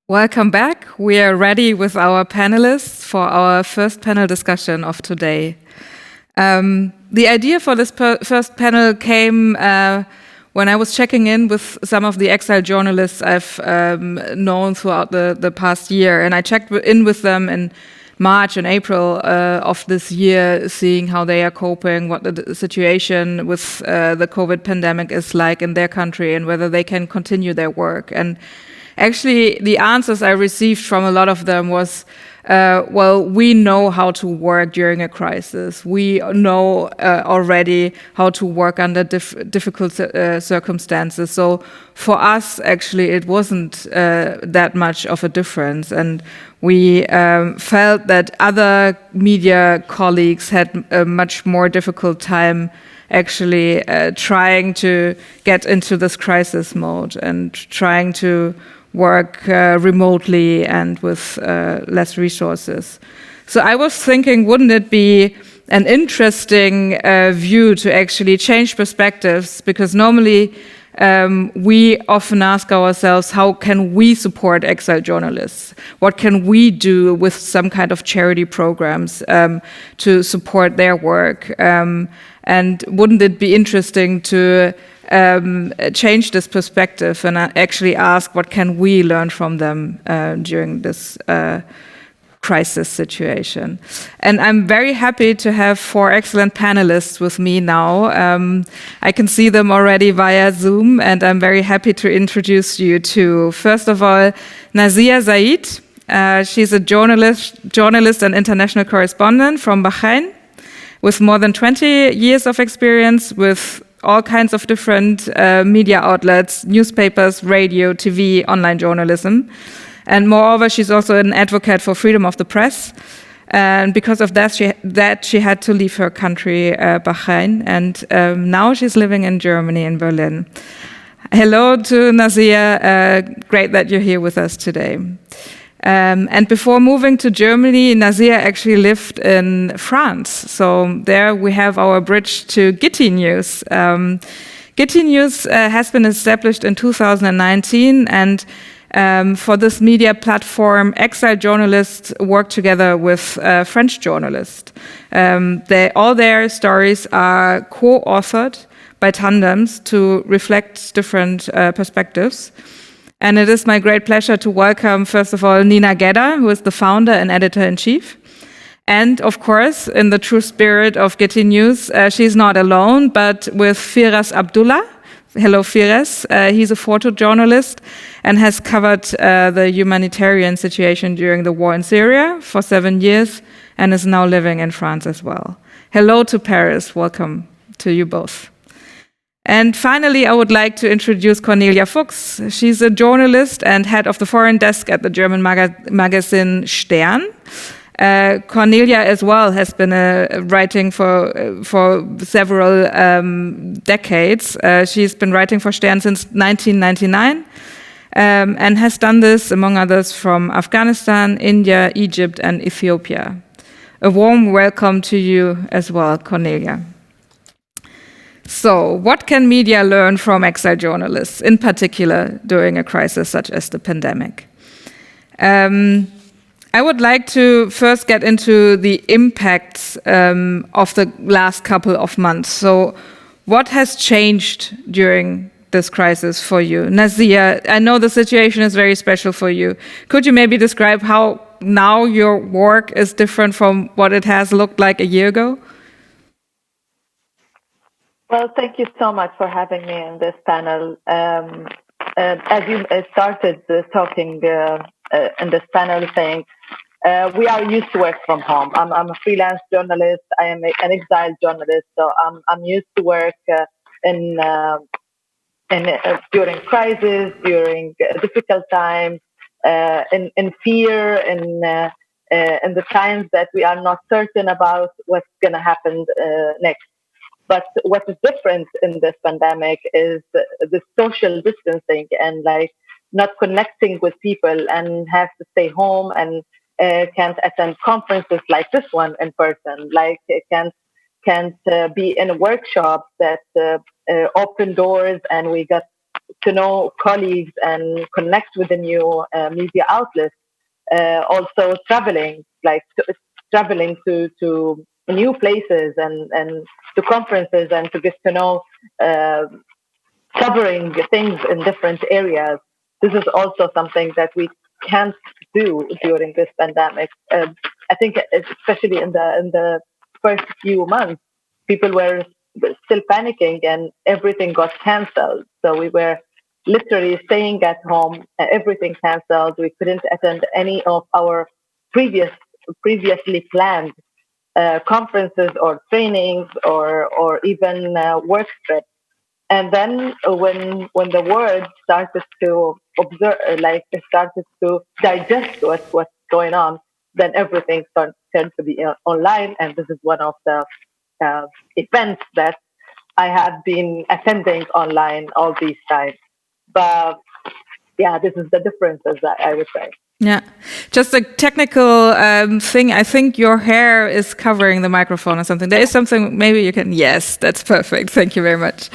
Welcome back. We are ready with our panelists for our first panel discussion of today. The idea for this first panel came when I was checking in with some of the exile journalists I've known throughout the past year, and I checked in with them in March and April of this year, seeing how they are coping, what the situation with the COVID pandemic is like in their country, and whether they can continue their work. And actually, the answers I received from a lot of them was, well, we know how to work during a crisis. We know already how to work under difficult circumstances. So for us, actually, it wasn't that much of a difference. And we felt that other media colleagues had a much more difficult time actually trying to get into this crisis mode and trying to work remotely and with less resources. So I was thinking, wouldn't it be an interesting view to actually change perspectives? Because normally we often ask ourselves, how can we support exile journalists? What can we do with some kind of charity programs to support their work? And wouldn't it be interesting to change this perspective and actually ask what can we learn from them during this crisis situation? And I'm very happy to have 4 excellent panelists with me now. I can see them already via Zoom, and I'm very happy to introduce you to, first of all, Nazeeha Saeed. She's a journalist and international correspondent from Bahrain with more than 20 years of experience with all kinds of different media outlets, newspapers, radio, TV, online journalism. And moreover, she's also an advocate for freedom of the press. And because of that, she had to leave her country, Bahrain. And now she's living in Germany, in Berlin. Hello to Nazeeha. Great that you're here with us today. And before moving to Germany, Nazeeha actually lived in France. So there we have our bridge to Guiti News. Guiti News has been established in 2019, and for this media platform, exile journalists work together with French journalists. All their stories are co-authored by tandems to reflect different perspectives. And it is my great pleasure to welcome, first of all, Nina Gheddar, who is the founder and editor-in-chief. And of course, in the true spirit of Guiti News, she's not alone, but with Firas Abdullah. Hello, Firas. He's a photojournalist and has covered the humanitarian situation during the war in Syria for 7 years and is now living in France as well. Hello to Paris. Welcome to you both. And finally, I would like to introduce Cornelia Fuchs. She's a journalist and head of the foreign desk at the German magazine Stern. Cornelia as well has been writing for several decades. She's been writing for Stern since 1999 and has done this, among others, from Afghanistan, India, Egypt, and Ethiopia. A warm welcome to you as well, Cornelia. So, what can media learn from exile journalists, in particular during a crisis such as the pandemic? I would like to first get into the impacts of the last couple of months. So, what has changed during this crisis for you? Nazeeha, I know the situation is very special for you. Could you maybe describe how now your work is different from what it has looked like a year ago? Well, thank you so much for having me in this panel. As you started talking in this panel saying, we are used to work from home. I'm a freelance journalist. I am an exiled journalist. So I'm used to work during crisis, during difficult times, in fear, in the times that we are not certain about what's going to happen next. But what is different in this pandemic is the social distancing and like not connecting with people and have to stay home and can't attend conferences like this one in person, like can't be in workshops that open doors and we got to know colleagues and connect with the new media outlets. Also traveling, traveling to new places and to conferences and to get to know uh, covering things in different areas. This is also something that we can't do during this pandemic. I think, especially in the first few months, people were still panicking and everything got cancelled. So we were literally staying at home. Everything cancelled. We couldn't attend any of our previously planned conferences or trainings or even work trips. And then when the world started to observe, like it started to digest what's going on, then everything turned to be online. And this is one of the events that I have been attending online all these times. But yeah, this is the differences that I would say. Yeah, just a technical thing. I think your hair is covering the microphone or something. There is something, maybe you can, yes, that's perfect. Thank you very much.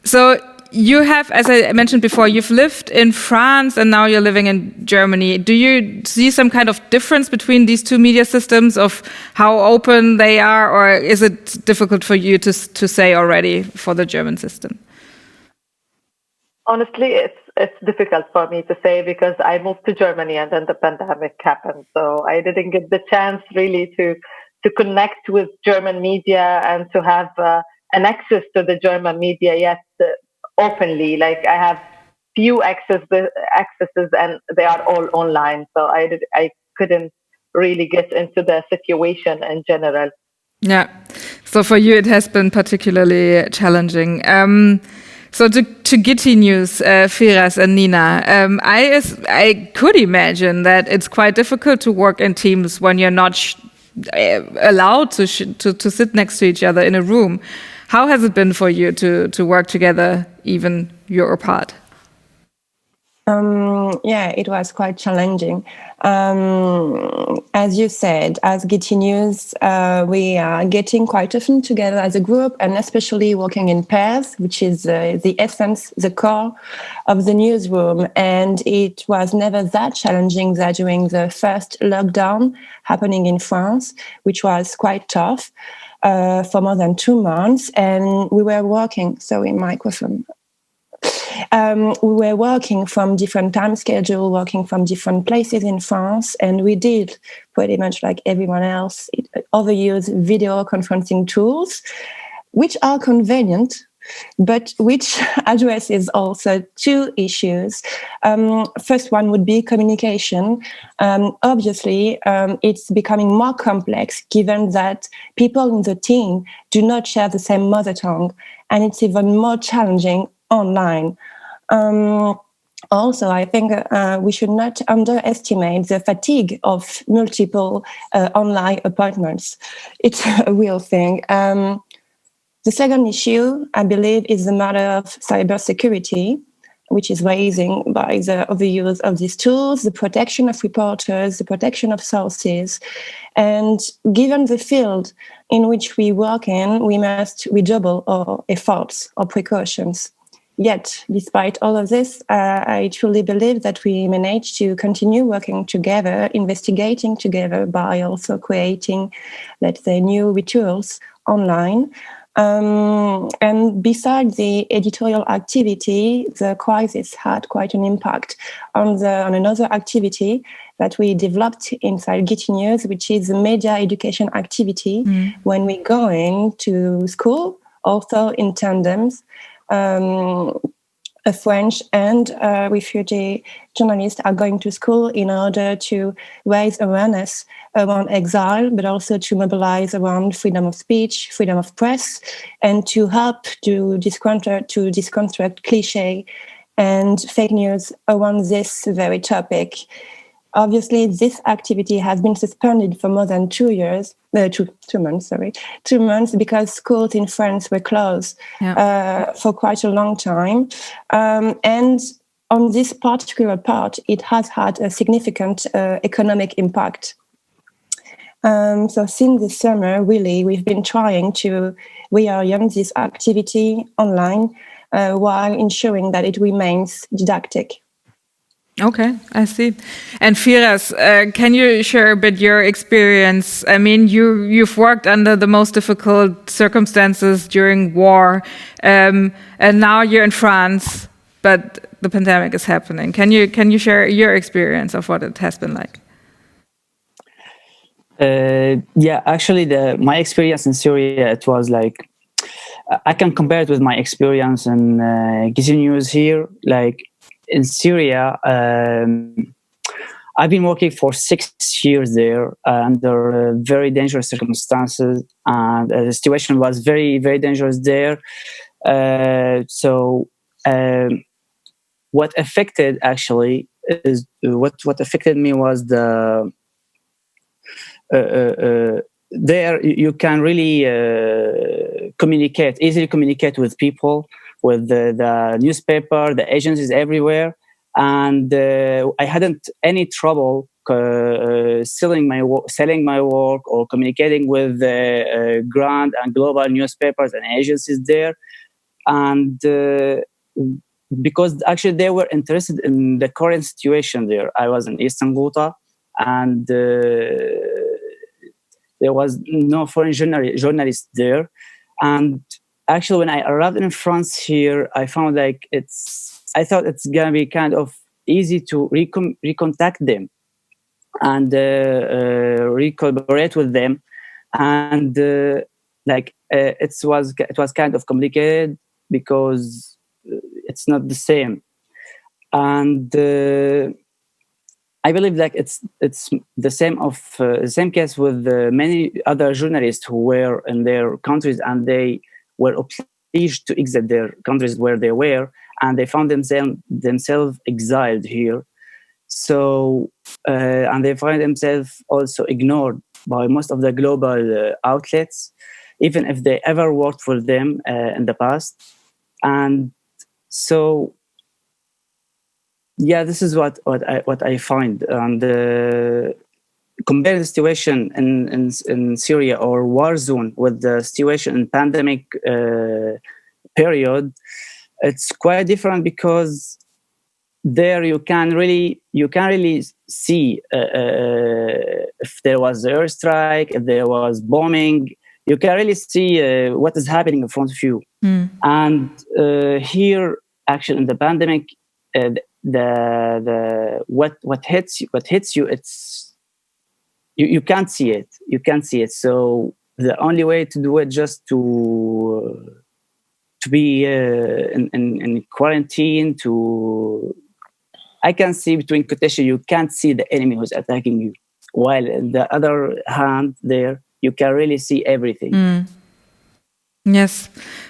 So you have, as I mentioned before, you've lived in France and now you're living in Germany. Do you see some kind of difference between these two media systems of how open they are, or is it difficult for you to say already for the German system? Honestly, it's difficult for me to say because I moved to Germany and then the pandemic happened. So I didn't get the chance really to connect with German media and to have an access to the German media yet openly. Like I have few accesses and they are all online. So I couldn't really get into the situation in general. Yeah. So for you, it has been particularly challenging. So to Guiti news, Firas and Nina, I could imagine that it's quite difficult to work in teams when you're not allowed to sit next to each other in a room. How has it been for you to work together, even you're apart? Yeah, it was quite challenging. As you said, as Guiti News, we are getting quite often together as a group, and especially working in pairs, which is the essence, the core of the newsroom. And it was never that challenging that during the first lockdown happening in France, which was quite tough for more than 2 months. And we were working, sorry, microphone. We were working from different time schedule, working from different places in France, and we did pretty much like everyone else overuse video conferencing tools, which are convenient, but which addresses also 2 issues. First one would be communication. Obviously, it's becoming more complex given that people in the team do not share the same mother tongue, and it's even more challenging online. Also, I think we should not underestimate the fatigue of multiple online appointments. It's a real thing. The second issue, I believe, is the matter of cybersecurity, which is raising by the overuse of these tools, the protection of reporters, the protection of sources. And given the field in which we work in, we must redouble our efforts, our precautions. Yet, despite all of this, I truly believe that we manage to continue working together, investigating together by also creating, let's say, new rituals online. And besides the editorial activity, the crisis had quite an impact on another activity that we developed inside Guiti News, which is the media education activity. When we go into school, also in tandems. A French and refugee journalists are going to school in order to raise awareness around exile, but also to mobilize around freedom of speech, freedom of press, and to help to disconstruct cliché and fake news around this very topic. Obviously, this activity has been suspended for more than 2 years, 2 months, 2 months, because schools in France were closed for quite a long time. And on this particular part, it has had a significant economic impact. So since this summer, really, we've been trying to reorient this activity online while ensuring that it remains didactic. Okay, I see. And Firas, can you share a bit your experience? I mean, you've worked under the most difficult circumstances during war, and now you're in France, but the pandemic is happening. Can you share your experience of what it has been like? Yeah, actually, my experience in Syria, it was like, I can compare it with my experience in Guiti News here. Like in Syria, I've been working for 6 years there under very dangerous circumstances, and the situation was very, very dangerous there. So what affected actually is what affected me was the there you can really easily communicate with people, with the newspaper, the agencies everywhere, and I hadn't any trouble selling my work or communicating with grand and global newspapers and agencies there, and because actually they were interested in the current situation there. I was in Eastern Ghouta, and there was no foreign journalist there. And actually, when I arrived in France here, I found like I thought it's gonna be kind of easy to recontact them and recollaborate with them, and it was kind of complicated because it's not the same, and I believe like it's the same case with many other journalists who were in their countries and they were obliged to exit their countries where they were, and they found themselves exiled here. So and they find themselves also ignored by most of the global outlets, even if they ever worked for them in the past. And so yeah, this is what I find. And compare the situation in Syria or war zone with the situation in pandemic period, it's quite different, because there you can really see if there was an airstrike, if there was bombing, you can really see what is happening in front of you. And here, actually, in the pandemic, what hits you, it's you can't see it. So the only way to do it just to be in quarantine. I can see, between quotation, you can't see the enemy who's attacking you, while on the other hand, there you can really see everything. Yes,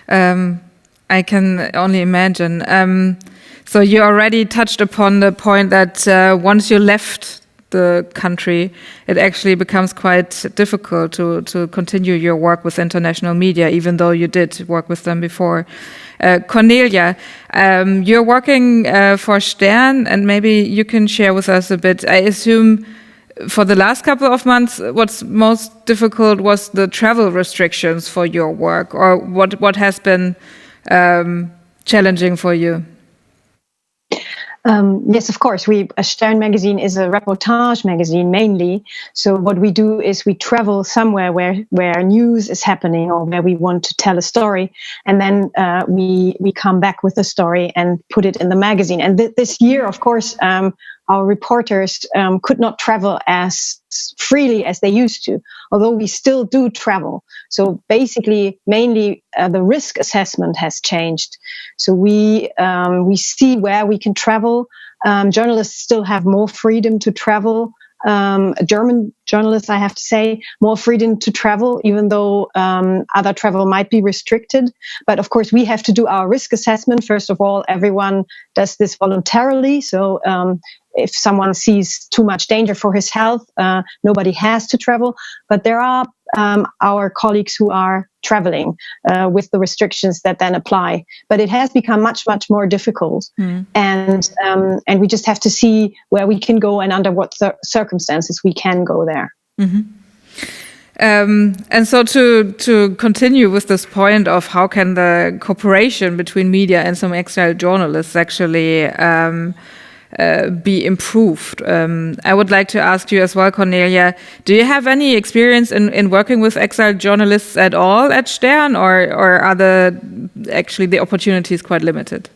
I can only imagine. So you already touched upon the point that once you left the country, it actually becomes quite difficult to continue your work with international media, even though you did work with them before. Cornelia, you're working for Stern, and maybe you can share with us a bit. I assume for the last couple of months, what's most difficult was the travel restrictions for your work, or what has been challenging for you? Yes, of course. Stern magazine is a reportage magazine mainly. So what we do is we travel somewhere where news is happening or where we want to tell a story, and then we come back with a story and put it in the magazine. And this year, of course, our reporters could not travel as freely as they used to, although we still do travel. So basically, mainly the risk assessment has changed. So we see where we can travel. Journalists still have more freedom to travel. German journalists, I have to say, more freedom to travel, even though other travel might be restricted. But of course, we have to do our risk assessment. First of all, everyone does this voluntarily. So if someone sees too much danger for his health, nobody has to travel. But there are our colleagues who are traveling with the restrictions that then apply. But it has become much, much more difficult. And we just have to see where we can go and under what circumstances we can go there. And so to continue with this point of how can the cooperation between media and some exiled journalists actually be improved, I would like to ask you as well, Cornelia, do you have any experience in working with exiled journalists at all at Stern, or are the opportunities quite limited?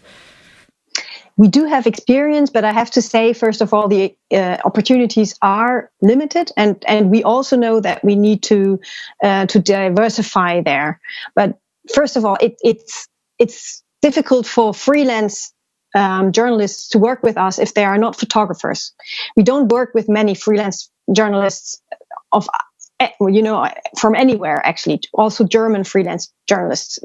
We do have experience, but I have to say, first of all, the opportunities are limited, and we also know that we need to diversify there. But first of all, it's difficult for freelance journalists to work with us if they are not photographers. We don't work with many freelance journalists from anywhere, actually, also German freelance journalists.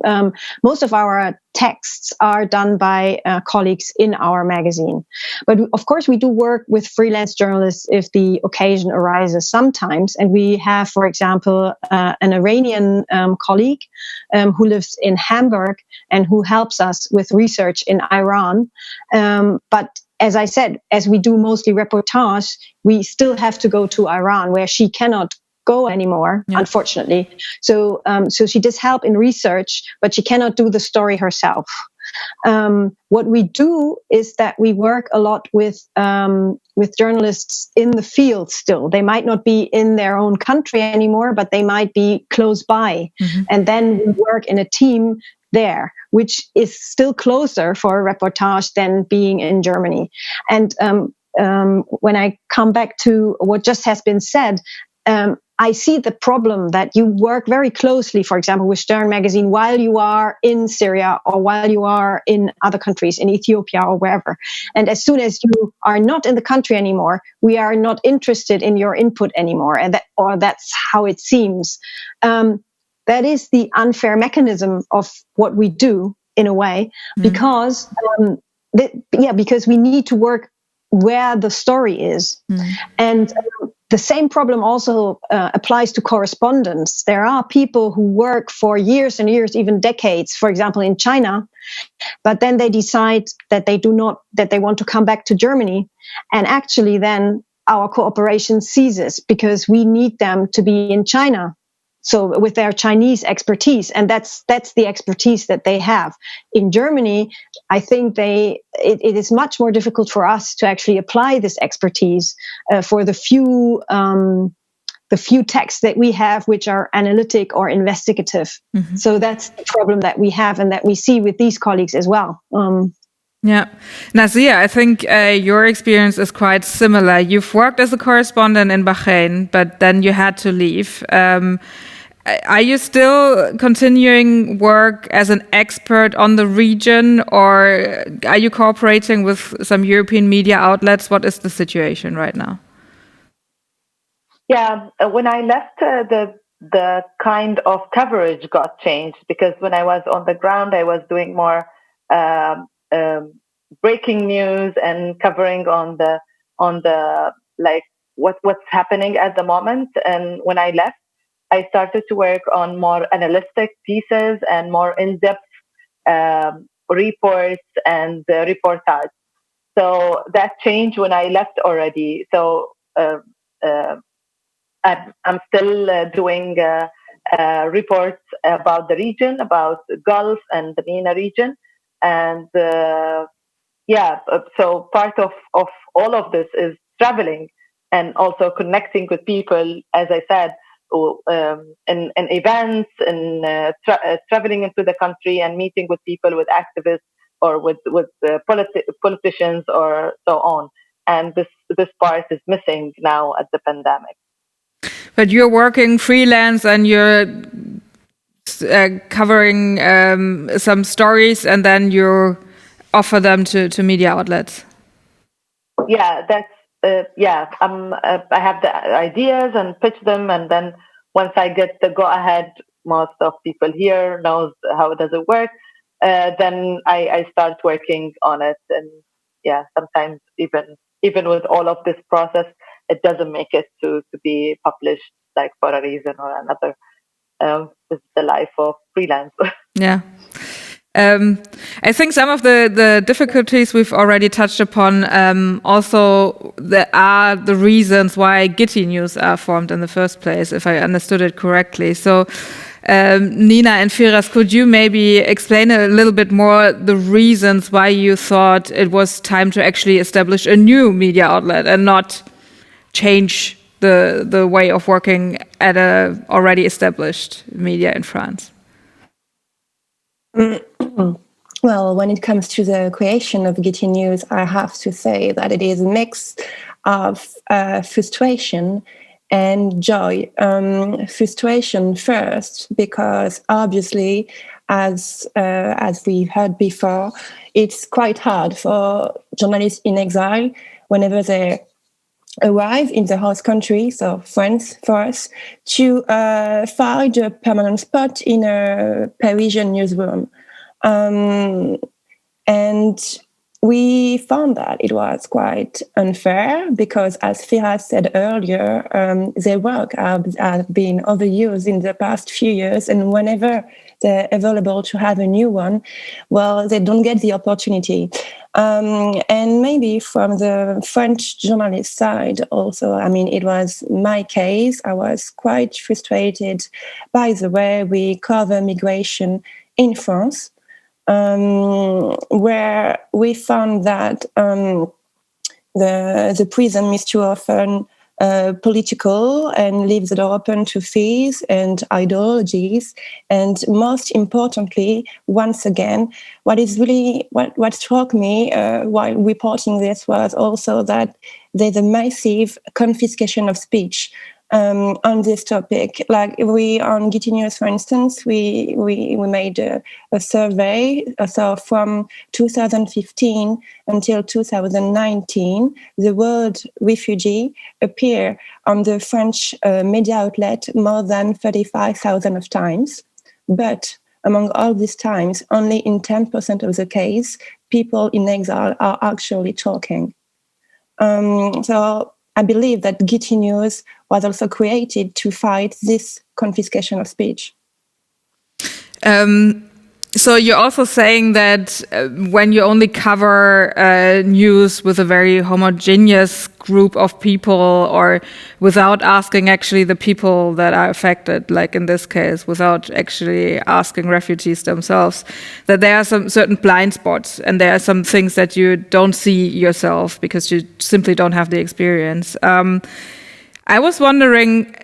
Most of our texts are done by colleagues in our magazine. But of course, we do work with freelance journalists if the occasion arises sometimes. And we have, for example, an Iranian colleague who lives in Hamburg and who helps us with research in Iran. But as I said, as we do mostly reportage, we still have to go to Iran, where she cannot go anymore, unfortunately. So she does help in research, but she cannot do the story herself. What we do is that we work a lot with journalists in the field still. They might not be in their own country anymore, but they might be close by. Mm-hmm. And then we work in a team there, which is still closer for a reportage than being in Germany. And when I come back to what just has been said, I see the problem that you work very closely, for example, with Stern magazine while you are in Syria or while you are in other countries, in Ethiopia or wherever. And as soon as you are not in the country anymore, we are not interested in your input anymore. And that's how it seems. That is the unfair mechanism of what we do in a way, because we need to work where the story is. And the same problem also applies to correspondence. There are people who work for years and years, even decades, for example, in China, but then they decide that they want to come back to Germany. And actually then our cooperation ceases because we need them to be in China. So with their Chinese expertise, and that's the expertise that they have. In Germany, I think it is much more difficult for us to actually apply this expertise for the few texts that we have, which are analytic or investigative. Mm-hmm. So that's the problem that we have and that we see with these colleagues as well. Nazeeha, I think your experience is quite similar. You've worked as a correspondent in Bahrain, but then you had to leave. Are you still continuing work as an expert on the region, or are you cooperating with some European media outlets? What is the situation right now? Yeah, when I left, the kind of coverage got changed, because when I was on the ground, I was doing more breaking news and covering on the like what's happening at the moment. And when I left, I started to work on more analytic pieces and more in-depth reports and reportage. So that changed when I left already. So I'm still doing reports about the region, about the Gulf and the MENA region. And so part of all of this is traveling and also connecting with people, as I said, in events, and traveling into the country and meeting with people, with activists or with politicians or so on. And this part is missing now at the pandemic. But you're working freelance and you're covering some stories, and then you offer them to media outlets. Yeah, that's I have the ideas and pitch them, and then once I get the go ahead, most of people here knows how does it work. Then I start working on it, and sometimes even with all of this process, it doesn't make it to be published, like for a reason or another. It's the life of freelance. Yeah. I think some of the difficulties we've already touched upon also are the reasons why Guiti news are formed in the first place, if I understood it correctly. So Nina and Firas, could you maybe explain a little bit more the reasons why you thought it was time to actually establish a new media outlet and not change the way of working at a already established media in France? Well, when it comes to the creation of Guiti News, I have to say that it is a mix of frustration and joy. Frustration first, because obviously, as we heard before, it's quite hard for journalists in exile whenever they arrive in the host country, so France for us, to find a permanent spot in a Parisian newsroom. And we found that it was quite unfair because, as Firas said earlier, their work have been overused in the past few years, and whenever they're available to have a new one, well, they don't get the opportunity. And maybe from the French journalist side also, I mean, it was my case. I was quite frustrated by the way we cover migration in France. Where we found that the prism is too often political and leaves the door open to fears and ideologies. And most importantly, once again, what struck me while reporting this was also that there's a massive confiscation of speech on this topic. Like we on Guiti News, for instance, we made a survey. So from 2015 until 2019, the word refugee appeared on the French media outlet more than 35,000 of times. But among all these times, only in 10% of the case, people in exile are actually talking. So I believe that Guiti News was also created to fight this confiscation of speech. So you're also saying that when you only cover news with a very homogeneous group of people, or without asking actually the people that are affected, like in this case, without actually asking refugees themselves, that there are some certain blind spots and there are some things that you don't see yourself because you simply don't have the experience. I was wondering,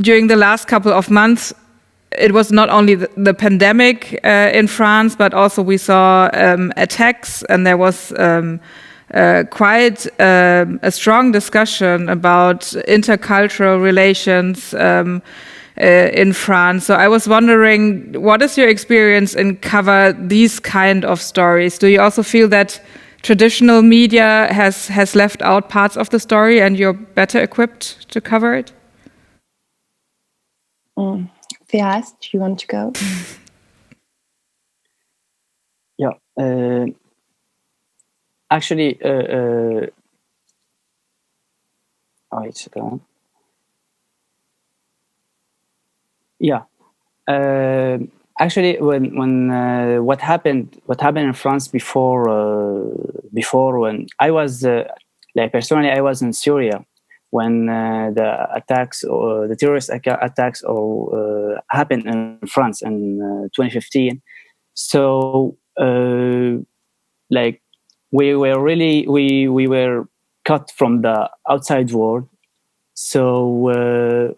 during the last couple of months, it was not only the pandemic in France, but also we saw attacks, and there was quite a strong discussion about intercultural relations in France. So I was wondering, what is your experience in cover these kind of stories? Do you also feel that traditional media has left out parts of the story and you're better equipped to cover it? Firas, do you want to go? Yeah. Actually, wait a second. Yeah. Actually, when what happened in France before when I was personally, I was in Syria when the attacks or the terrorist attacks happened in France in 2015. So we were cut from the outside world. So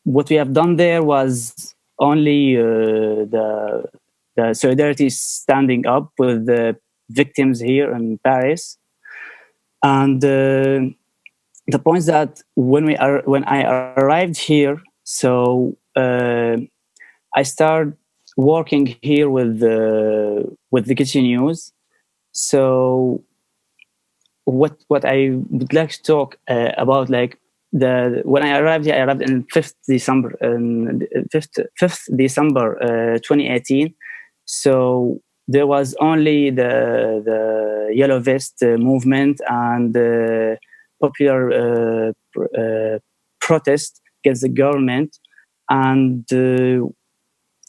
what we have done there was only the solidarity standing up with the victims here in Paris, and the point is that when I arrived here, so I started working here with the Guiti News. So what I would like to talk about, like when I arrived here, I arrived in 5th December 2018. So there was only the Yellow Vest movement and the popular protest against the government, and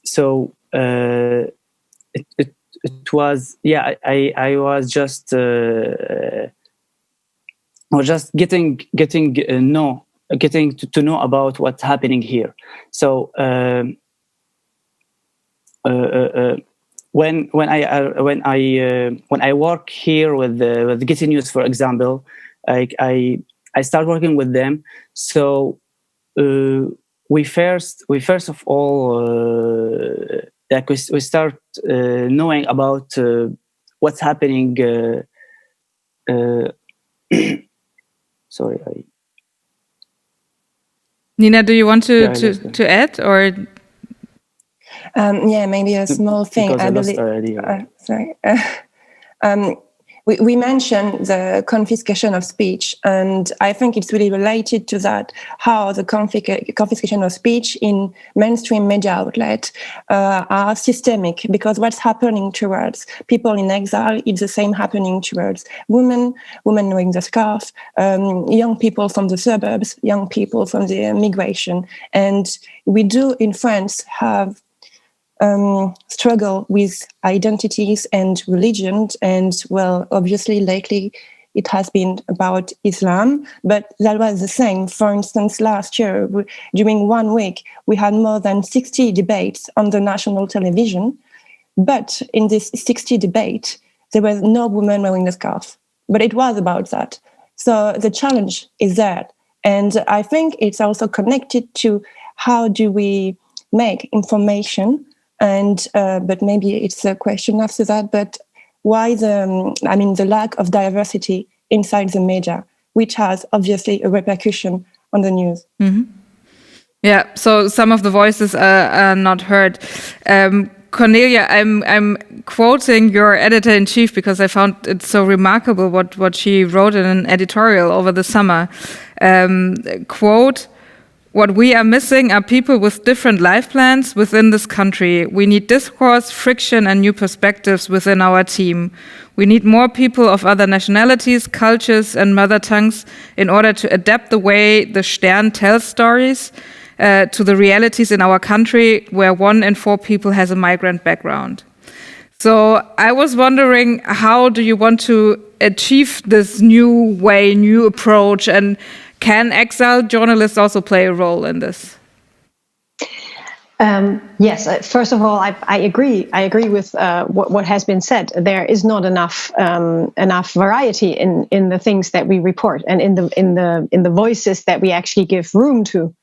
so was, yeah, I was just getting to know about what's happening here. So when I work here with Guiti News, for example, I start working with them. So we first of all like we start knowing about what's happening. Sorry, Nina, do you want to add, or? Yeah, maybe a small thing. I believe. Sorry. We mentioned the confiscation of speech, and I think it's really related to that, how the confiscation of speech in mainstream media outlets are systemic, because what's happening towards people in exile is the same happening towards women wearing the scarf, young people from the suburbs, young people from the migration. And we do in France have struggle with identities and religions, and well, obviously lately it has been about Islam, but that was the same. For instance, last year, during 1 week, we had more than 60 debates on the national television, but in this 60 debate, there was no woman wearing a scarf, but it was about that. So the challenge is there, and I think it's also connected to how do we make information. And but maybe it's a question after that. But why the lack of diversity inside the media, which has obviously a repercussion on the news. Mm-hmm. Yeah. So some of the voices are not heard. Cornelia, I'm quoting your editor-in-chief because I found it so remarkable what she wrote in an editorial over the summer. Quote, "What we are missing are people with different life plans within this country. We need discourse, friction, and new perspectives within our team. We need more people of other nationalities, cultures, and mother tongues in order to adapt the way the Stern tells stories to the realities in our country, where 1 in 4 people has a migrant background." So I was wondering, how do you want to achieve this new way, new approach, and can exile journalists also play a role in this? Yes. First of all, I agree. I agree with what has been said. There is not enough variety in the things that we report and in the voices that we actually give room to,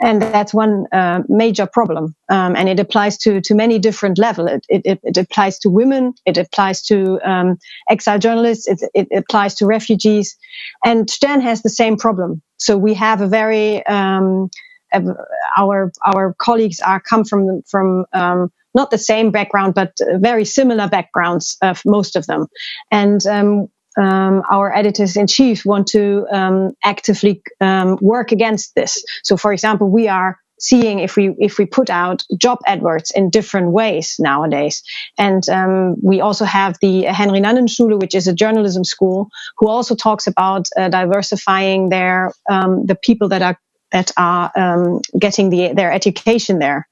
and that's one major problem. And it applies to many different levels. It applies to women. It applies to exile journalists. It applies to refugees, and Stern has the same problem. So we have a very our colleagues come from not the same background, but very similar backgrounds of most of them, and our editors-in-chief want to actively work against this. So, for example, we are seeing if we put out job adverts in different ways nowadays, and we also have the Henry Nannenschule, which is a journalism school, who also talks about diversifying the people that are getting their education there.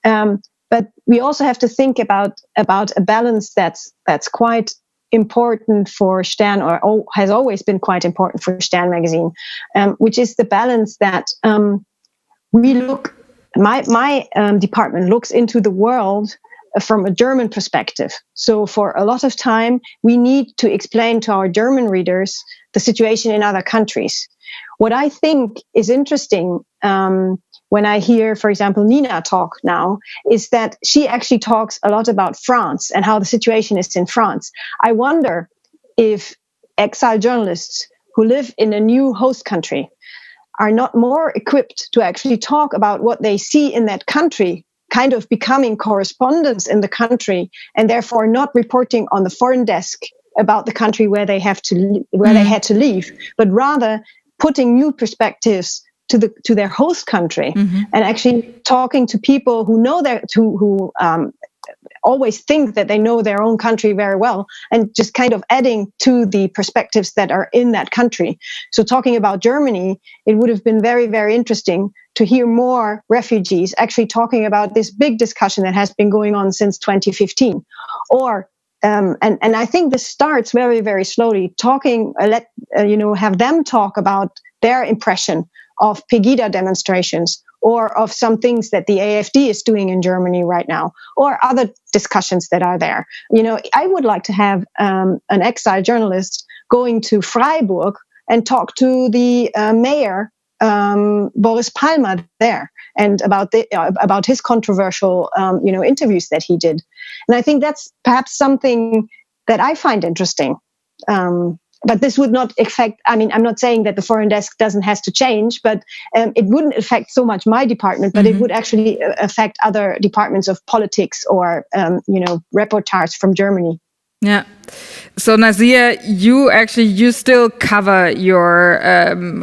But we also have to think about a balance that's quite important for Stern, or has always been quite important for Stern magazine, which is the balance that my department looks into the world from a German perspective. So for a lot of time, we need to explain to our German readers the situation in other countries. What I think is interesting when I hear, for example, Nina talk now, is that she actually talks a lot about France and how the situation is in France. I wonder if exile journalists who live in a new host country are not more equipped to actually talk about what they see in that country, kind of becoming correspondents in the country, and therefore not reporting on the foreign desk about the country where they had to leave, but rather putting new perspectives to their host country, and actually talking to people who know who always think that they know their own country very well, and just kind of adding to the perspectives that are in that country. So talking about Germany, it would have been very, very interesting to hear more refugees actually talking about this big discussion that has been going on since 2015, or And I think this starts very, very slowly. Have them talk about their impression of Pegida demonstrations, or of some things that the AfD is doing in Germany right now, or other discussions that are there. I would like to have an exile journalist going to Freiburg and talk to the mayor, Boris Palmer, there, and about his controversial interviews that he did. And I think that's perhaps something that I find interesting. But this would not affect, I'm not saying that the foreign desk has to change, but it wouldn't affect so much my department, but it would actually affect other departments of politics or, reportage from Germany. Yeah. So Nazeeha, you still cover your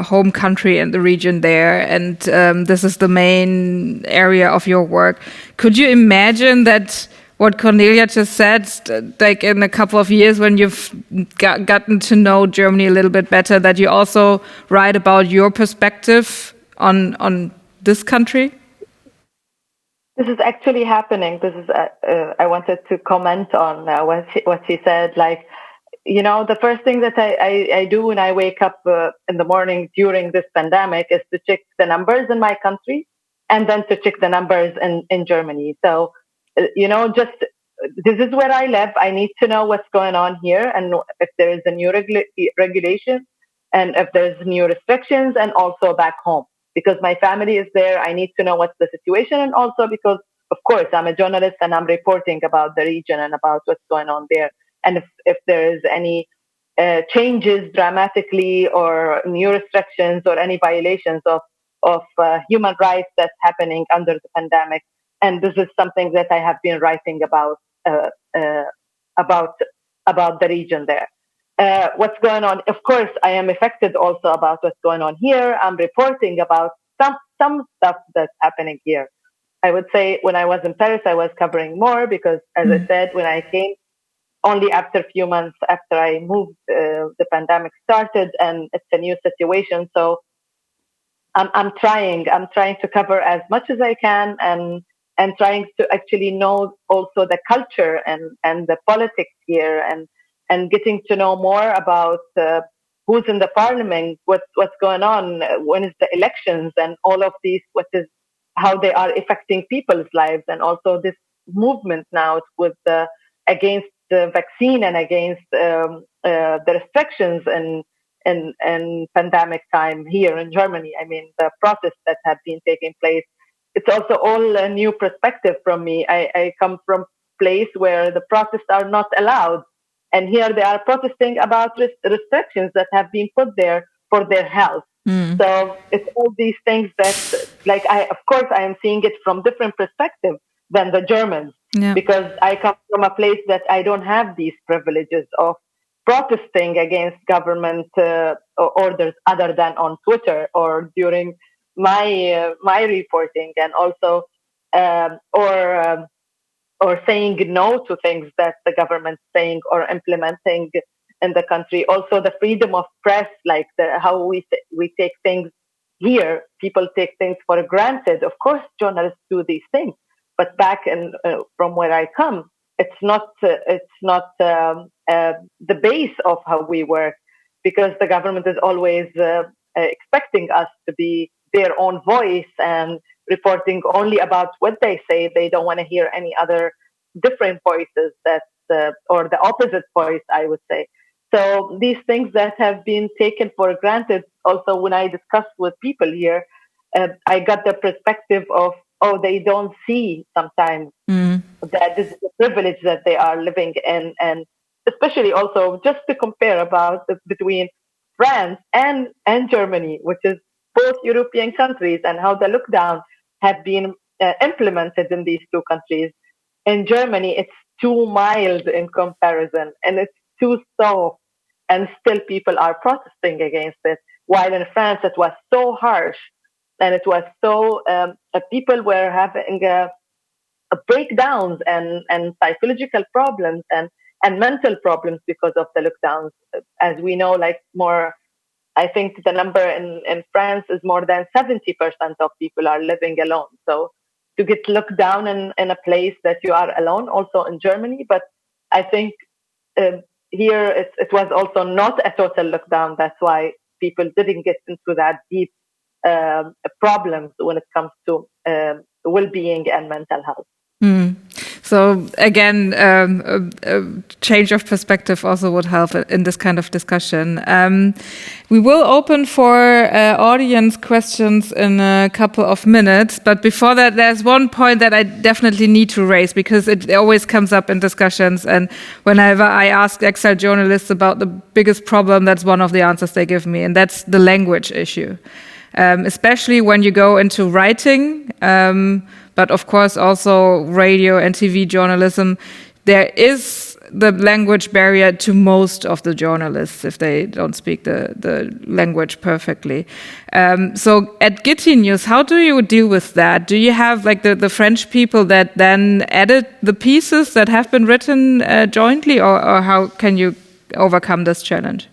home country and the region there, and this is the main area of your work. Could you imagine that what Cornelia just said, like in a couple of years when you've gotten to know Germany a little bit better, that you also write about your perspective on this country? This is actually happening. This is I wanted to comment on what she said. Like, the first thing that I do when I wake up in the morning during this pandemic is to check the numbers in my country, and then to check the numbers in Germany. So, just this is where I live. I need to know what's going on here, and if there is a new regulation, and if there's new restrictions, and also back home. Because my family is there, I need to know what's the situation, and also because, of course, I'm a journalist and I'm reporting about the region and about what's going on there. And if there is any changes dramatically, or new restrictions, or any violations of human rights that's happening under the pandemic, and this is something that I have been writing about the region there. What's going on. Of course, I am affected also about what's going on here. I'm reporting about some stuff that's happening here. I would say when I was in Paris, I was covering more because, as I said, when I came, only after a few months after I moved, the pandemic started, and it's a new situation. So I'm trying to cover as much as I can, and trying to actually know also the culture and the politics here, and getting to know more about who's in the parliament, what's going on, when is the elections, and all of these, how they are affecting people's lives, and also this movement now with against the vaccine and against the restrictions and pandemic time here in Germany. I mean, the protests that have been taking place. It's also all a new perspective from me. I come from a place where the protests are not allowed. And here they are protesting about restrictions that have been put there for their health. So it's all these things that, of course, I am seeing it from different perspectives than the Germans. Yeah. Because I come from a place that I don't have these privileges of protesting against government orders other than on Twitter or during my reporting, and also or saying no to things that the government's saying or implementing in the country. Also, the freedom of press, like how we take things here. People take things for granted. Of course, journalists do these things, but back from where I come, it's not the base of how we work, because the government is always expecting us to be their own voice and reporting only about what they say. They don't want to hear any other different voices or the opposite voice, I would say. So these things that have been taken for granted, also when I discuss with people here, I got the perspective of, they don't see sometimes that this is a privilege that they are living in. And especially also just to compare between France and Germany, which is both European countries, and how the lockdown have been implemented in these two countries. In Germany, it's too mild in comparison, and it's too soft, and still people are protesting against it. While in France, it was so harsh, and it was so people were having breakdowns and psychological problems and mental problems because of the lockdowns. As we know, I think the number in France is more than 70% of people are living alone. So to get locked down in a place that you are alone, also in Germany, but I think here it was also not a total lockdown. That's why people didn't get into that deep problems when it comes to well-being and mental health. So again, a change of perspective also would help in this kind of discussion. We will open for audience questions in a couple of minutes, but before that, there's one point that I definitely need to raise because it always comes up in discussions, and whenever I ask Exile journalists about the biggest problem, that's one of the answers they give me, and that's the language issue. Especially when you go into writing, but of course also radio and TV journalism, there is the language barrier to most of the journalists if they don't speak the language perfectly. So at Guiti News, how do you deal with that? Do you have like the French people that then edit the pieces that have been written jointly, or how can you overcome this challenge?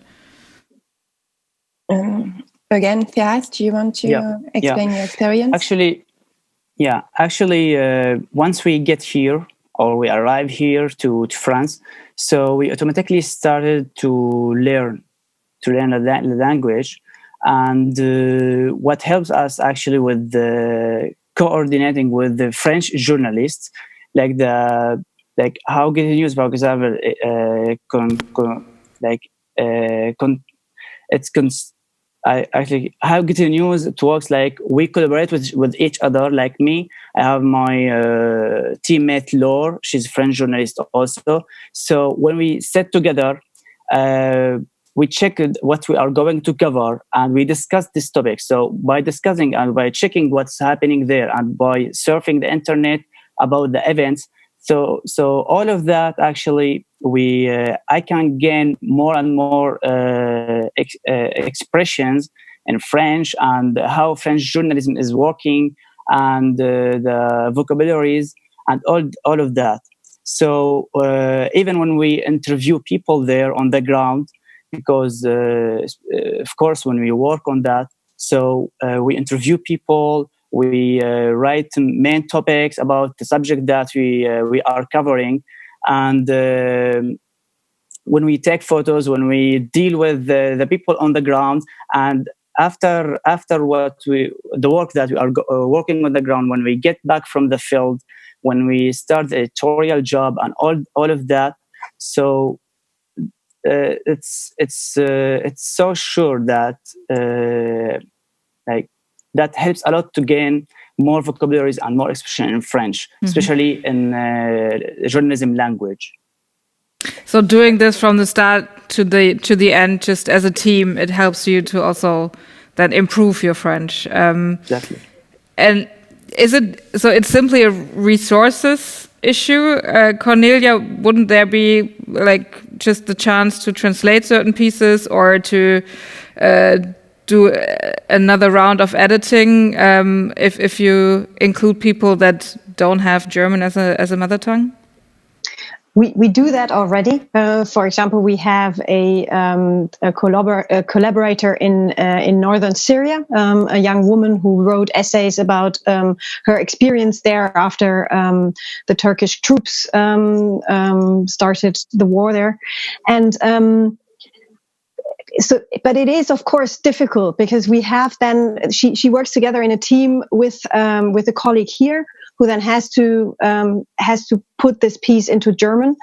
Again, Firas, do you want to explain your experience? Actually, once we get here or we arrive here to France, so we automatically started to learn the language, and what helps us actually with the coordinating with the French journalists, like how Guiti News, for example, how Guiti News it works, like we collaborate with each other. Like me, I have my teammate Laure, she's a French journalist also. So when we sit together, we check what we are going to cover and we discuss this topic. So by discussing and by checking what's happening there and by surfing the internet about the events, so all of that actually I can gain more and more expressions in French and how French journalism is working and the vocabularies and all of that. So even when we interview people there on the ground, because of course when we work on that, so we interview people. We write main topics about the subject that we are covering, and when we take photos, when we deal with the people on the ground, and after the work that we are working on the ground, when we get back from the field, when we start the editorial job and all of that, so it's so sure that that helps a lot to gain more vocabularies and more expression in French, especially in journalism language. So doing this from the start to the end, just as a team, it helps you to also then improve your French. Exactly. And it's simply a resources issue? Cornelia, wouldn't there be like just the chance to translate certain pieces or to do another round of editing if you include people that don't have German as a mother tongue? We do that already. For example, we have a collaborator in northern Syria, a young woman who wrote essays about her experience there after the Turkish troops started the war there, and. So, but it is of course difficult because we have then she works together in a team with a colleague here who then has to put this piece into German.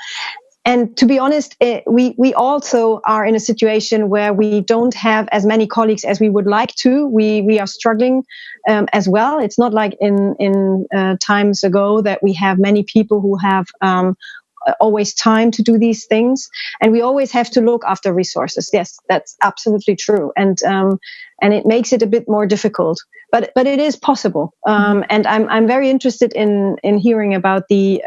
And to be honest, we also are in a situation where we don't have as many colleagues as we would like to. We are struggling as well. It's not like in times ago that we have many people who have always time to do these things, and we always have to look after resources. Yes, that's absolutely true, and it makes it a bit more difficult. But it is possible, and I'm very interested in hearing about the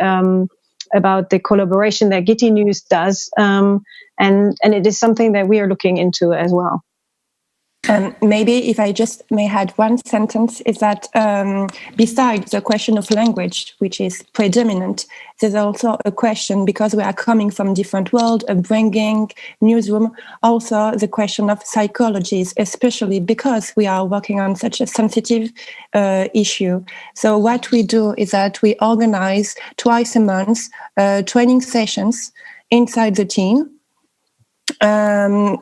collaboration that Guiti News does, and it is something that we are looking into as well. Maybe if I just may add one sentence, is that besides the question of language, which is predominant, there's also a question, because we are coming from different world, upbringing, newsroom, also the question of psychologies, especially because we are working on such a sensitive issue. So what we do is that we organize twice a month training sessions inside the team,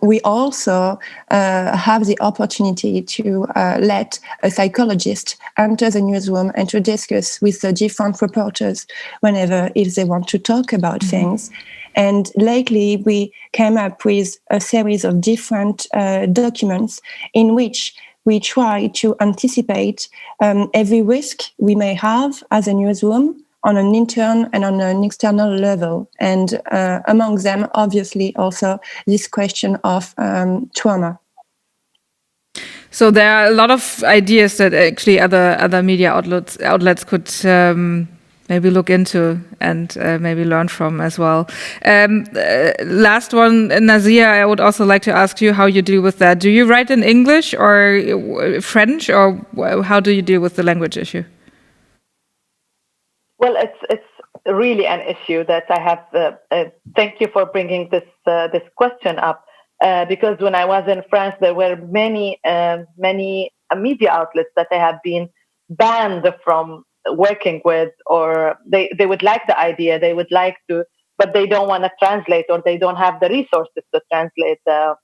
we also have the opportunity to let a psychologist enter the newsroom and to discuss with the different reporters whenever if they want to talk about things. And lately, we came up with a series of different documents in which we try to anticipate every risk we may have as a newsroom on an intern and on an external level. And among them, obviously, also this question of trauma. So there are a lot of ideas that actually other media outlets could maybe look into and maybe learn from as well. Last one, Nazeeha, I would also like to ask you how you deal with that. Do you write in English or French, or how do you deal with the language issue? Well, it's really an issue that I have. Thank you for bringing this question up, because when I was in France, there were many media outlets that I have been banned from working with, or they would like the idea, they would like to, but they don't want to translate, or they don't have the resources to translate the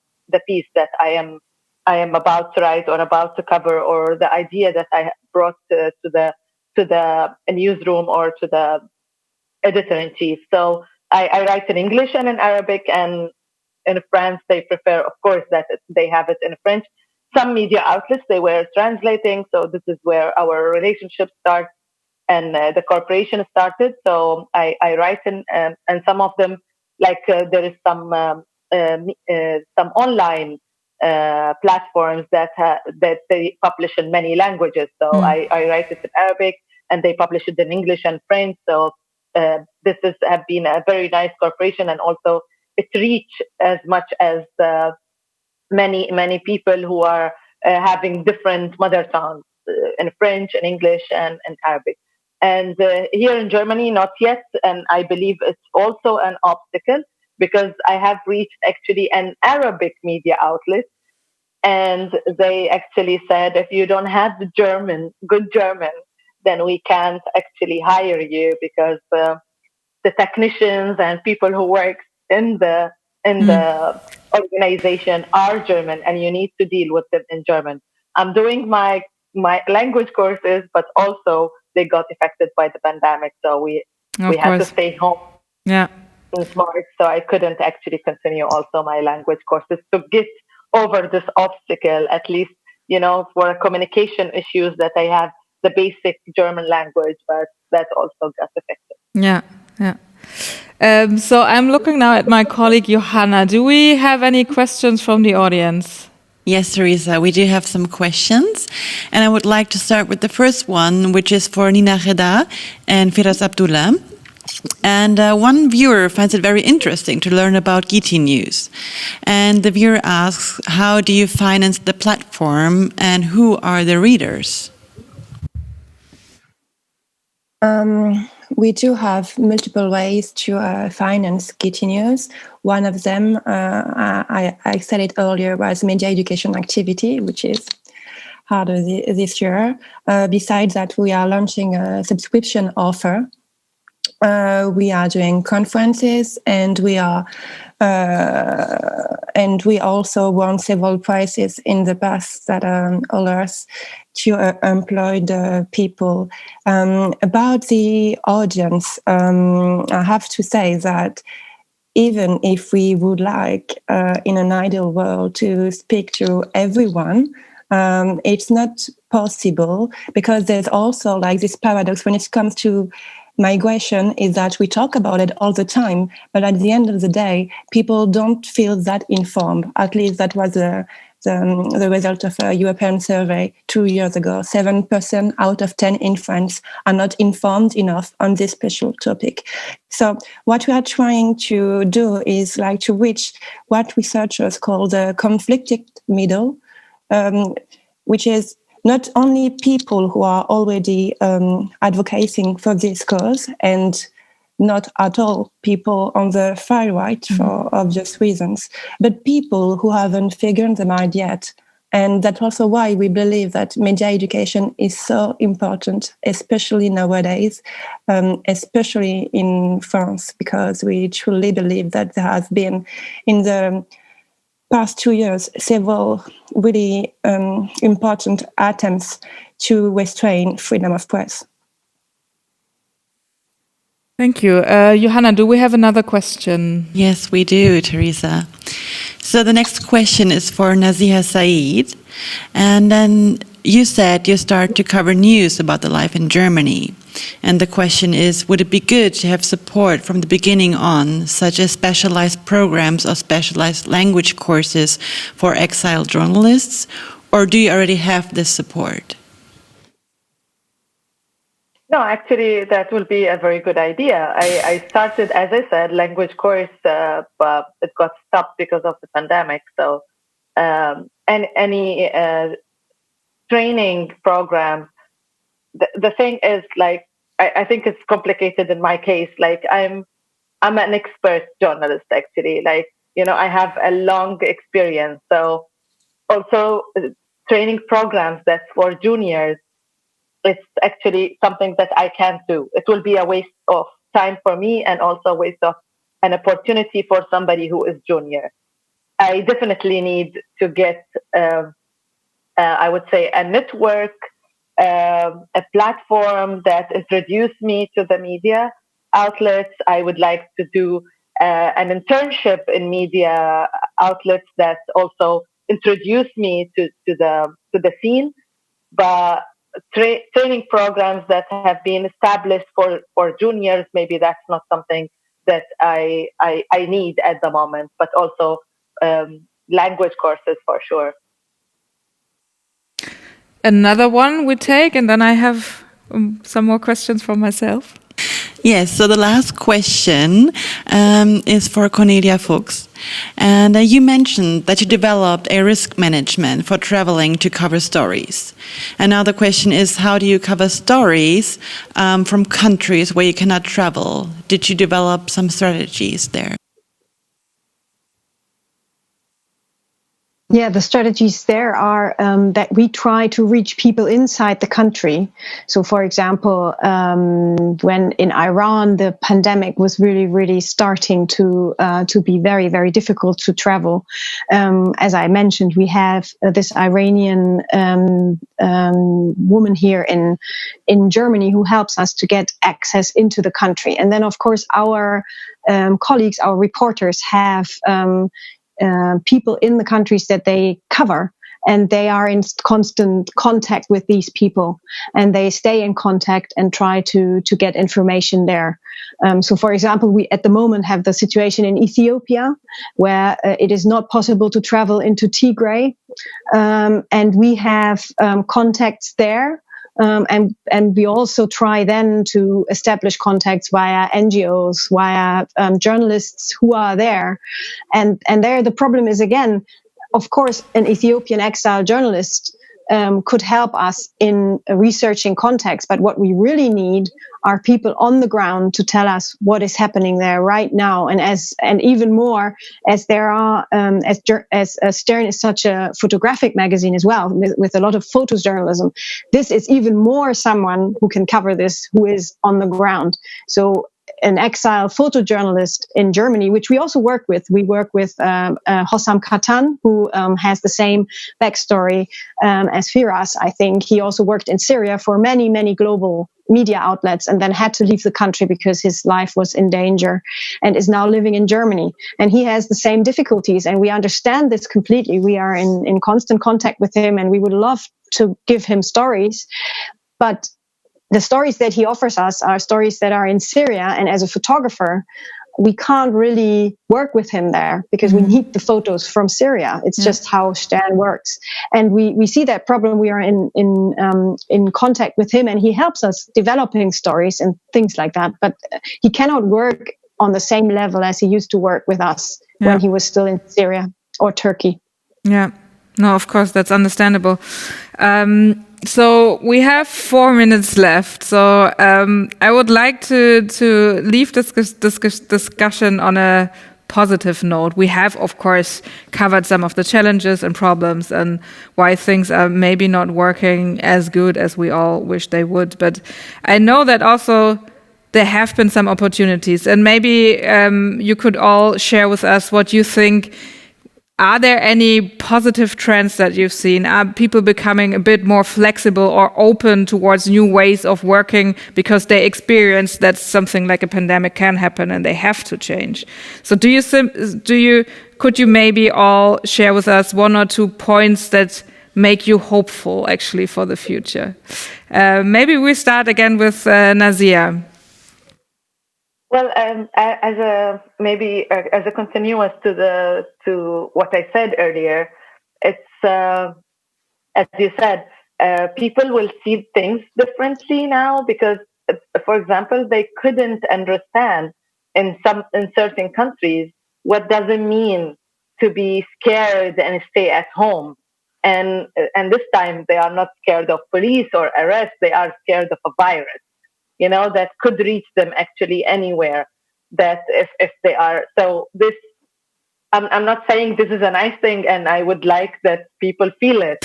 piece that I am about to write or about to cover, or the idea that I brought to the newsroom or to the editor-in-chief. So I write in English and in Arabic, and in France they prefer, of course, that they have it in French. Some media outlets, they were translating, so this is where our relationship starts and the cooperation started. So I write in, and some of them, like there is some online platforms that they publish in many languages. So I write it in Arabic, and they publish it in English and French. So this have been a very nice cooperation, and also it reach as much as many people who are having different mother tongues in French and English and Arabic. And here in Germany, not yet. And I believe it's also an obstacle, because I have reached actually an Arabic media outlet, and they actually said, if you don't have good German, then we can't actually hire you, because the technicians and people who work in the organization are German, and you need to deal with them in German. I'm doing my language courses, but also they got affected by the pandemic, so we had to stay home. Yeah. Since March, so I couldn't actually continue also my language courses to get over this obstacle, at least, for communication issues, that I have the basic German language, but that also got affected. Yeah. So I'm looking now at my colleague Johanna. Do we have any questions from the audience? Yes, Theresa, we do have some questions. And I would like to start with the first one, which is for Nina Gheddar and Firas Abdullah. And one viewer finds it very interesting to learn about Guiti news. And the viewer asks, how do you finance the platform, and who are the readers? We do have multiple ways to finance Guiti news. One of them, I said it earlier, was media education activity, which is harder this year. Besides that, we are launching a subscription offer. We are doing conferences, and we also won several prizes in the past that allow us to employ the people. About the audience, I have to say that even if we would like, in an ideal world, to speak to everyone, it's not possible, because there's also like this paradox when it comes to migration, is that we talk about it all the time, but at the end of the day, people don't feel that informed. At least that was the result of a European survey 2 years ago. 7% out of 10 in France are not informed enough on this special topic. So what we are trying to do is like to reach what researchers call the conflicted middle, which is not only people who are already advocating for this cause, and not at all people on the far right for obvious reasons, but people who haven't figured them out yet, And that's also why we believe that media education is so important, especially nowadays, especially in France, because we truly believe that there has been, in the past 2 years, several really important attempts to restrain freedom of press. Thank you. Johanna, do we have another question? Yes, we do, Theresa. So the next question is for Nazeeha Saeed. And then you said you start to cover news about the life in Germany. And the question is, would it be good to have support from the beginning on, such as specialized programs or specialized language courses for exiled journalists? Or do you already have this support? No, actually, that will be a very good idea. I started, as I said, language course, but it got stopped because of the pandemic. So, and any training program, the thing is, like, I think it's complicated in my case. Like, I'm an expert journalist, actually. Like, I have a long experience. So, also training programs that's for juniors, it's actually something that I can't do. It will be a waste of time for me and also a waste of an opportunity for somebody who is junior. I definitely need to get, I would say, a network, a platform that introduced me to the media outlets. I would like to do an internship in media outlets that also introduce me to the scene. But training programs that have been established for juniors, maybe that's not something that I need at the moment, but also language courses for sure. Another one we take, and then I have some more questions for myself. Yes, so the last question is for Cornelia Fuchs. And you mentioned that you developed a risk management for traveling to cover stories. And now the question is, how do you cover stories from countries where you cannot travel? Did you develop some strategies there? Yeah, the strategies there are that we try to reach people inside the country. So, for example, when in Iran the pandemic was really, really starting to be very, very difficult to travel. As I mentioned, we have this Iranian woman here in Germany who helps us to get access into the country. And then, of course, our colleagues, our reporters have people in the countries that they cover, and they are in constant contact with these people, and they stay in contact and try to get information there. So, for example, we at the moment have the situation in Ethiopia where it is not possible to travel into Tigray, and we have contacts there. And we also try then to establish contacts via NGOs, via journalists who are there. And there the problem is, again, of course, an Ethiopian exile journalist could help us in researching contacts. But what we really need are people on the ground to tell us what is happening there right now. And even more, as there are, as Stern is such a photographic magazine as well, with a lot of photojournalism, this is even more someone who can cover this, who is on the ground. So an exile photojournalist in Germany, which we also work with. We work with Hossam Katan, who has the same backstory as Firas. I think he also worked in Syria for many, many global media outlets and then had to leave the country because his life was in danger, and is now living in Germany. And he has the same difficulties, and we understand this completely. We are in constant contact with him, and we would love to give him stories. But the stories that he offers us are stories that are in Syria, and as a photographer, we can't really work with him there because we need the photos from Syria. It's just how Stern works, and we see that problem. We are in contact with him, and he helps us developing stories and things like that. But he cannot work on the same level as he used to work with us when he was still in Syria or Turkey. Yeah, no, of course, that's understandable. So we have 4 minutes left. So I would like to leave this discussion on a positive note. We have, of course, covered some of the challenges and problems and why things are maybe not working as good as we all wish they would. But I know that also there have been some opportunities, and maybe you could all share with us what you think. Are there any positive trends that you've seen? Are people becoming a bit more flexible or open towards new ways of working because they experience that something like a pandemic can happen and they have to change? So could you maybe all share with us 1 or 2 points that make you hopeful actually for the future? Maybe we start again with Nazeeha. Well, as a continuous to what I said earlier, it's as you said, people will see things differently now because, for example, they couldn't understand in certain countries what does it mean to be scared and stay at home, and this time they are not scared of police or arrest; they are scared of a virus, that could reach them actually anywhere. That if they are, so this, I'm not saying this is a nice thing and I would like that people feel it.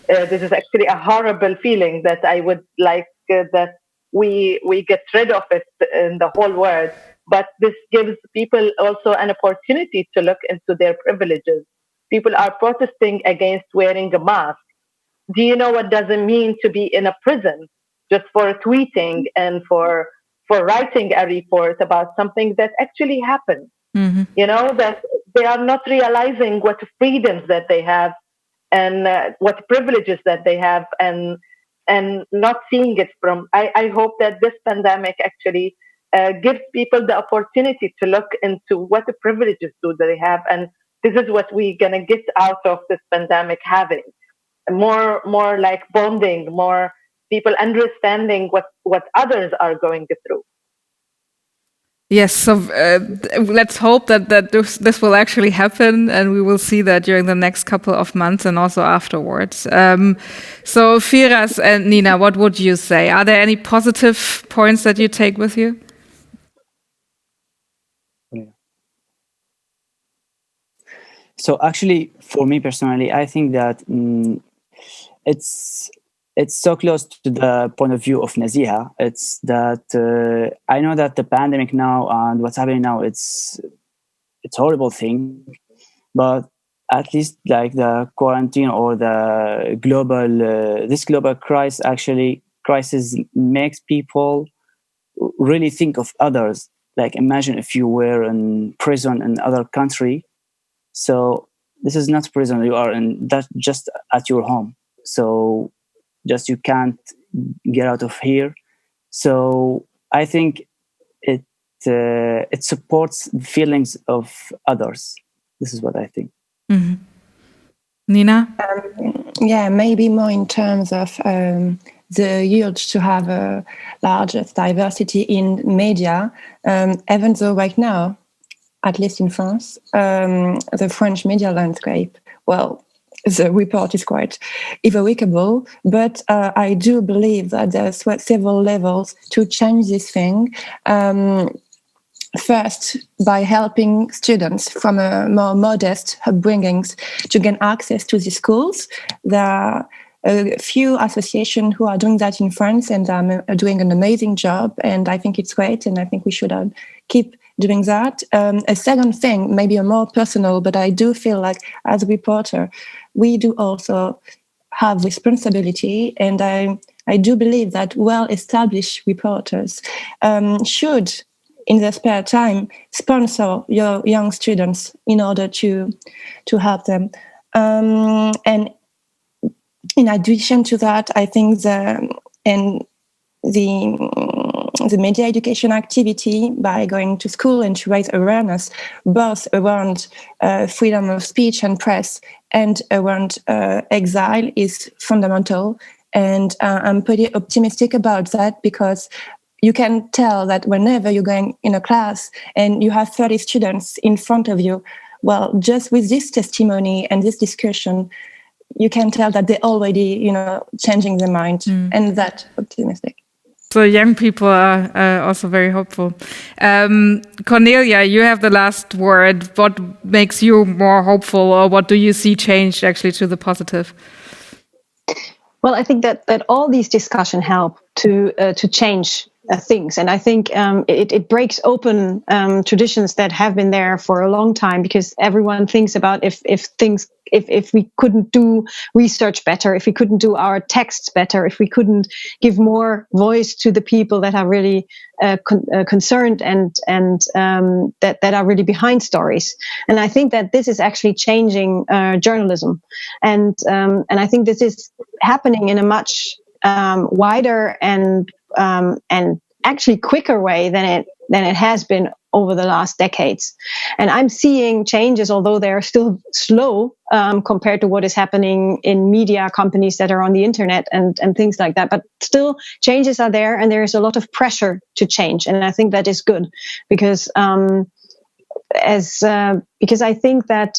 This is actually a horrible feeling that I would like that we get rid of it in the whole world. But this gives people also an opportunity to look into their privileges. People are protesting against wearing a mask. Do you know what does it mean to be in a prison just for tweeting and for writing a report about something that actually happened? Mm-hmm. That they are not realizing what freedoms that they have and what privileges that they have, and not seeing it from. I hope that this pandemic actually gives people the opportunity to look into what the privileges do they have, and this is what we're gonna get out of this pandemic, having more like bonding, more people understanding what others are going through. Yes, so let's hope that this will actually happen, and we will see that during the next couple of months and also afterwards. So Firas and Nina, what would you say? Are there any positive points that you take with you? So actually, for me personally, I think that it's so close to the point of view of Nazeeha. It's that I know that the pandemic now and what's happening now, it's a horrible thing, but at least like the quarantine or the global this global crisis makes people really think of others. Like imagine if you were in prison in other country. So this is not prison. You are just at your home. So just you can't get out of here. So I think it supports feelings of others. This is what I think. Mm-hmm. Nina? Yeah, maybe more in terms of the urge to have a largest diversity in media, even though right now, at least in France, the French media landscape, well, the report is quite irrevocable, but I do believe that there's several levels to change this thing. First, by helping students from a more modest upbringings to gain access to the schools. There are a few associations who are doing that in France and are doing an amazing job, and I think it's great, and I think we should keep doing that. A second thing, maybe a more personal, but I do feel like as a reporter, we do also have responsibility, and I do believe that well-established reporters should, in their spare time, sponsor your young students in order to help them. And in addition to that, I think the media education activity by going to school and to raise awareness, both around freedom of speech and press and around exile, is fundamental. And I'm pretty optimistic about that, because you can tell that whenever you're going in a class and you have 30 students in front of you, well, just with this testimony and this discussion, you can tell that they're already, changing their mind, and that optimistic. So young people are also very hopeful. Cornelia, you have the last word. What makes you more hopeful, or what do you see changed actually to the positive? Well, I think that all these discussions help to change things, and I think it breaks open traditions that have been there for a long time, because everyone thinks about if we couldn't do research better, if we couldn't do our texts better, if we couldn't give more voice to the people that are really concerned and that are really behind stories. And I think that this is actually changing journalism, and I think this is happening in a much wider and actually quicker way than it has been over the last decades. And I'm seeing changes, although they're still slow compared to what is happening in media companies that are on the internet and things like that. But still, changes are there, and there is a lot of pressure to change. And I think that is good, because because I think that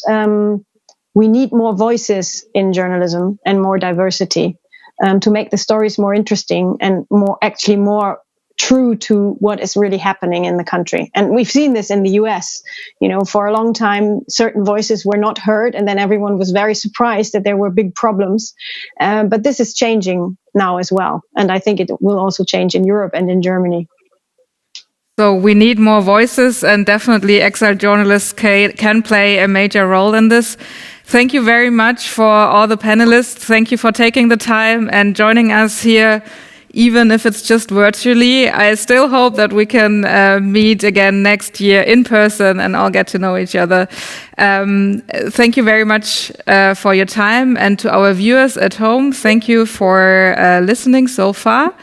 we need more voices in journalism and more diversity to make the stories more interesting and more true to what is really happening in the country. And we've seen this in the US. For a long time, certain voices were not heard, and then everyone was very surprised that there were big problems. But this is changing now as well. And I think it will also change in Europe and in Germany. So we need more voices, and definitely exiled journalists can play a major role in this. Thank you very much for all the panelists. Thank you for taking the time and joining us here, even if it's just virtually. I still hope that we can meet again next year in person and all get to know each other. Thank you very much for your time, and to our viewers at home, thank you for listening so far.